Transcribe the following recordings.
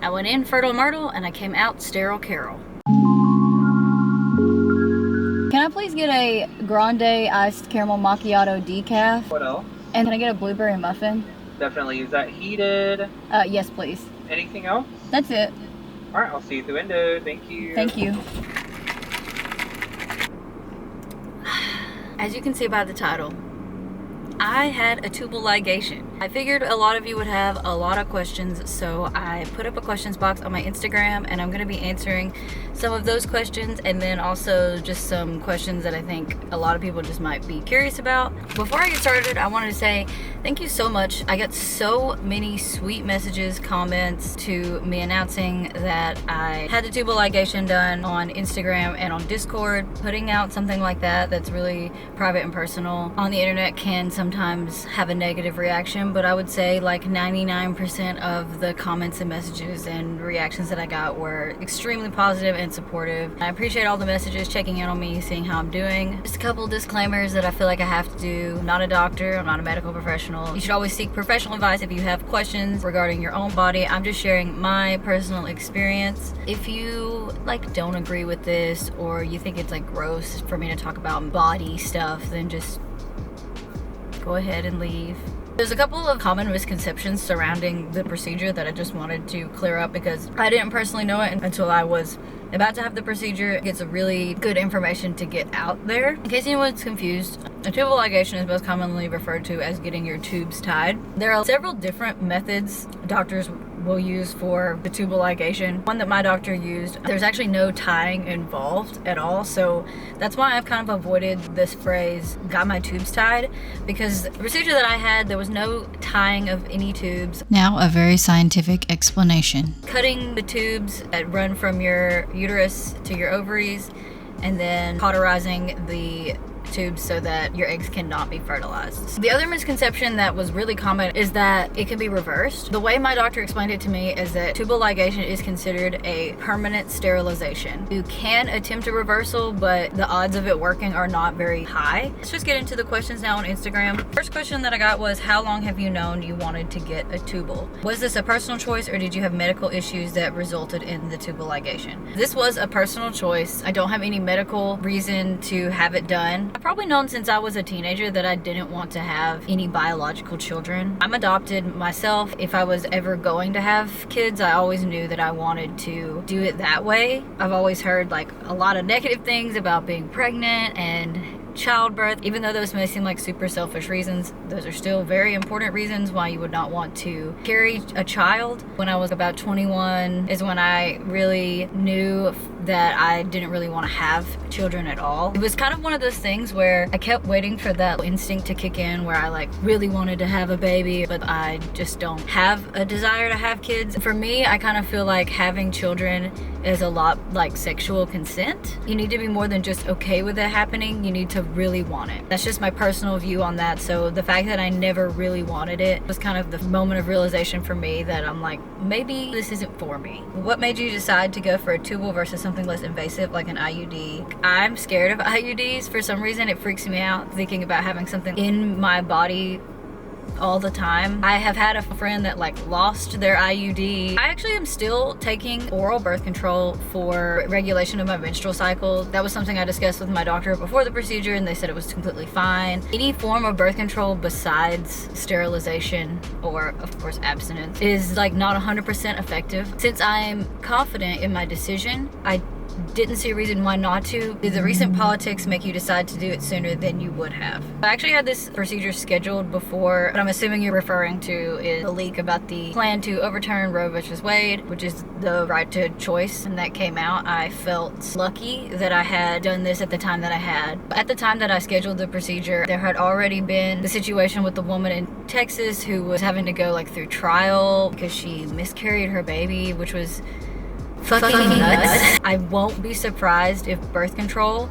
I went in fertile Myrtle and I came out sterile Carol. Can I please get a grande iced caramel macchiato decaf? What else? And can I get a blueberry muffin? Definitely. Is that heated? Yes, please. Anything else? That's it. All right, I'll see you at the window. Thank you. Thank you. As you can see by the title, I had a tubal ligation. I figured a lot of you would have a lot of questions, so I put up a questions box on my Instagram, and I'm going to be answering some of those questions, and then also just some questions that I think a lot of people just might be curious about. Before I get started, I wanted to say thank you so much. I got so many sweet messages, comments to me announcing that I had the tubal ligation done on Instagram and on Discord. Putting out something like that that's really private and personal on the internet can sometimes have a negative reaction, but I would say like 99% of the comments and messages and reactions that I got were extremely positive and supportive. I appreciate all the messages, checking in on me, seeing how I'm doing. Just a couple disclaimers that I feel like I have to do. I'm not a doctor, I'm not a medical professional. You should always seek professional advice if you have questions regarding your own body. I'm just sharing my personal experience. If you like don't agree with this, or you think it's like gross for me to talk about body stuff, then just go ahead and leave. There's a couple of common misconceptions surrounding the procedure that I just wanted to clear up, because I didn't personally know it until I was about to have the procedure. It's a really good information to get out there. In case anyone's confused, a tubal ligation is most commonly referred to as getting your tubes tied. There are several different methods doctors will use for the tubal ligation. One that my doctor used, there's actually no tying involved at all, so that's why I've kind of avoided this phrase, got my tubes tied, because the procedure that I had, there was no tying of any tubes. Now a very scientific explanation. Cutting the tubes that run from your uterus to your ovaries, and then cauterizing the tubes so that your eggs cannot be fertilized. The other misconception that was really common is that it can be reversed. The way my doctor explained it to me is that tubal ligation is considered a permanent sterilization. You can attempt a reversal, but the odds of it working are not very high. Let's just get into the questions now on Instagram. First question that I got was, how long have you known you wanted to get a tubal? Was this a personal choice, or did you have medical issues that resulted in the tubal ligation? This was a personal choice. I don't have any medical reason to have it done. I've probably known since I was a teenager that I didn't want to have any biological children. I'm adopted myself. If I was ever going to have kids, I always knew that I wanted to do it that way. I've always heard like a lot of negative things about being pregnant and childbirth. Even though those may seem like super selfish reasons, those are still very important reasons why you would not want to carry a child. When I was about 21 is when I really knew that I didn't really want to have children at all. It was kind of one of those things where I kept waiting for that instinct to kick in, where I like really wanted to have a baby, but I just don't have a desire to have kids. For me, I kind of feel like having children is a lot like sexual consent. You need to be more than just okay with it happening. You need to really want it. That's just my personal view on that. So the fact that I never really wanted it was kind of the moment of realization for me that I'm like, maybe this isn't for me. What made you decide to go for a tubal versus something less invasive like an IUD? I'm scared of IUDs. For some reason, it freaks me out thinking about having something in my body all the time. I have had a friend that like lost their IUD. I actually am still taking oral birth control for regulation of my menstrual cycle. That was something I discussed with my doctor before the procedure, and they said it was completely fine. Any form of birth control besides sterilization or of course abstinence is like not 100% effective. Since I'm confident in my decision, I didn't see a reason why not to. Did the recent politics make you decide to do it sooner than you would have? I actually had this procedure scheduled before. What I'm assuming you're referring to is a leak about the plan to overturn Roe vs. Wade, which is the right to choice, and that came out. I felt lucky that I had done this at the time that I had. At the time that I scheduled the procedure, there had already been the situation with the woman in Texas who was having to go like through trial because she miscarried her baby, which was fucking nuts. I won't be surprised if birth control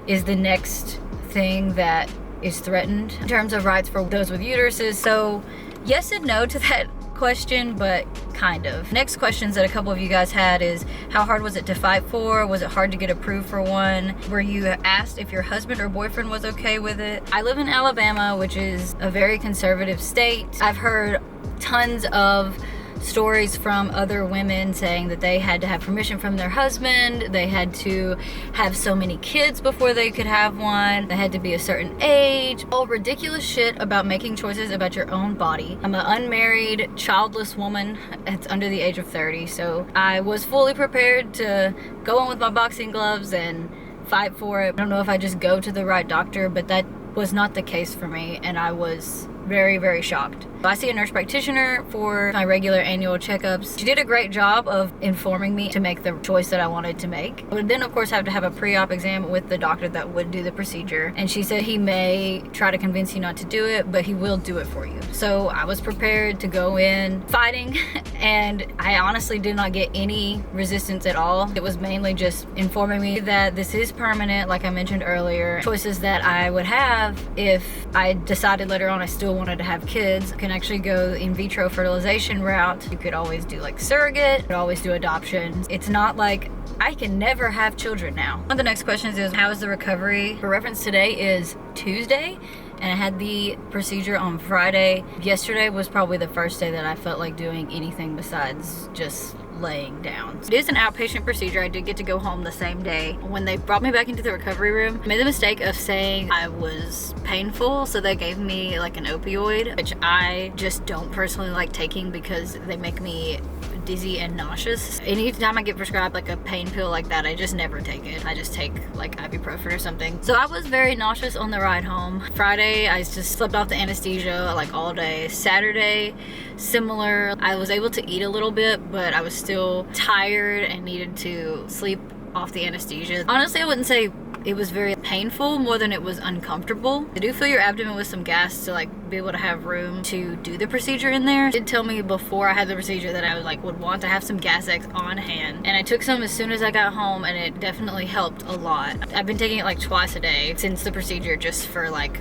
is the next thing that is threatened in terms of rights for those with uteruses. So yes and no to that question, but kind of. Next questions that a couple of you guys had is, how hard was it to fight for? Was it hard to get approved for one? Were you asked if your husband or boyfriend was okay with it? I live in Alabama, which is a very conservative state. I've heard tons of stories from other women saying that they had to have permission from their husband, they had to have so many kids before they could have one, they had to be a certain age, all ridiculous shit about making choices about your own body. I'm an unmarried, childless woman. It's under the age of 30, so I was fully prepared to go in with my boxing gloves and fight for it. I don't know if I just go to the right doctor, but that was not the case for me, and I was very, very shocked. I see a nurse practitioner for my regular annual checkups. She did a great job of informing me to make the choice that I wanted to make. I would then, of course, have to have a pre-op exam with the doctor that would do the procedure. And she said he may try to convince you not to do it, but he will do it for you. So I was prepared to go in fighting, and I honestly did not get any resistance at all. It was mainly just informing me that this is permanent, like I mentioned earlier. Choices that I would have if I decided later on I still wanted to have kids. You can actually go the in vitro fertilization route. You could always do like surrogate, you could always do adoption. It's not like I can never have children now. One of the next questions is, how is the recovery? For reference, today is Tuesday, and I had the procedure on Friday. Yesterday was probably the first day that I felt like doing anything besides just laying down. It is an outpatient procedure. I did get to go home the same day. When they brought me back into the recovery room, I made the mistake of saying I was painful, so they gave me like an opioid, which I just don't personally like taking because they make me dizzy and nauseous. Anytime I get prescribed like a pain pill like that, I just never take it. I just take like ibuprofen or something. So I was very nauseous on the ride home. Friday, I just slept off the anesthesia like all day. Saturday, similar. I was able to eat a little bit, but I was still tired and needed to sleep off the anesthesia. Honestly, I wouldn't say it was very painful more than it was uncomfortable. They do fill your abdomen with some gas to like be able to have room to do the procedure in there. It did tell me before I had the procedure that I would want to have some gas X on hand, and I took some as soon as I got home, and it definitely helped a lot. I've been taking it like twice a day since the procedure, just for like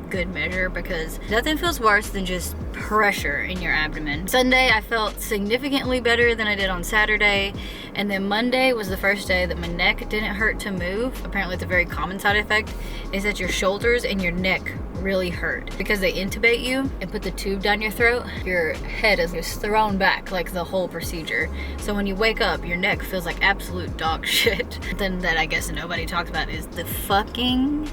good measure, because nothing feels worse than just pressure in your abdomen. Sunday, I felt significantly better than I did on Saturday, and then Monday was the first day that my neck didn't hurt to move. Apparently it's a very common side effect, is that your shoulders and your neck really hurt. Because they intubate you and put the tube down your throat, your head is just thrown back like the whole procedure. So when you wake up, your neck feels like absolute dog shit. Then that I guess nobody talks about is the fucking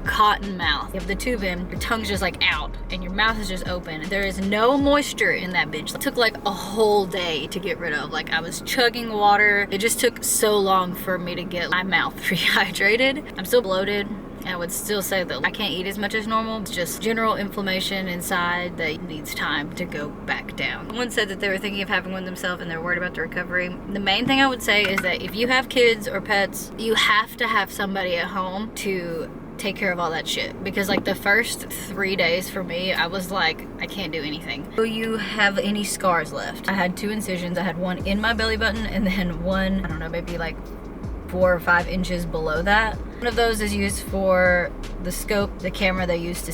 cotton mouth. You have the tube in, your tongue's just like out, and your mouth is just open. There is no moisture in that bitch. It took like a whole day to get rid of. Like, I was chugging water. It just took so long for me to get my mouth rehydrated. I'm still bloated. I would still say that I can't eat as much as normal. It's just general inflammation inside that needs time to go back down. Someone said that they were thinking of having one themselves and they're worried about the recovery. The main thing I would say is that if you have kids or pets, you have to have somebody at home to take care of all that shit, because like the first 3 days for me, I was like, I can't do anything. Do you have any scars left? I had 2 incisions. I had one in my belly button and then one, I don't know, maybe like 4 or 5 inches below that. One of those is used for the scope, the camera they use to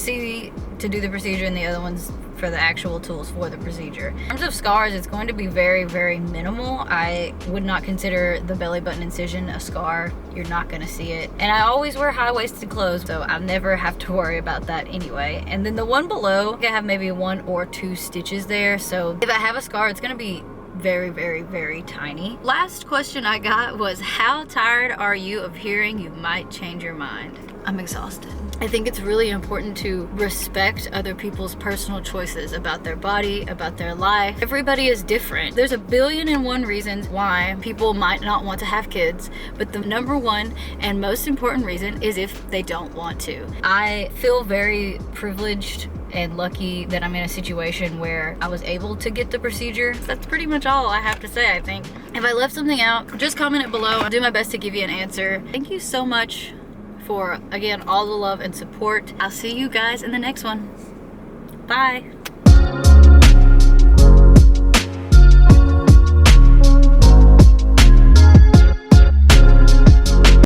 do the procedure, and the other one's for the actual tools for the procedure. In terms of scars, it's going to be very, very minimal. I would not consider the belly button incision a scar. You're not gonna see it. And I always wear high-waisted clothes, so I'll never have to worry about that anyway. And then the one below, I have maybe 1 or 2 stitches there, so if I have a scar, it's gonna be very, very, very tiny. Last question I got was, how tired are you of hearing you might change your mind? I'm exhausted. I think it's really important to respect other people's personal choices about their body, about their life. Everybody is different. There's 1,000,000,001 reasons why people might not want to have kids, but the number one and most important reason is if they don't want to. I feel very privileged and lucky that I'm in a situation where I was able to get the procedure. That's pretty much all I have to say, I think. If I left something out, just comment it below. I'll do my best to give you an answer. Thank you so much for, again, all the love and support. I'll see you guys in the next one. Bye.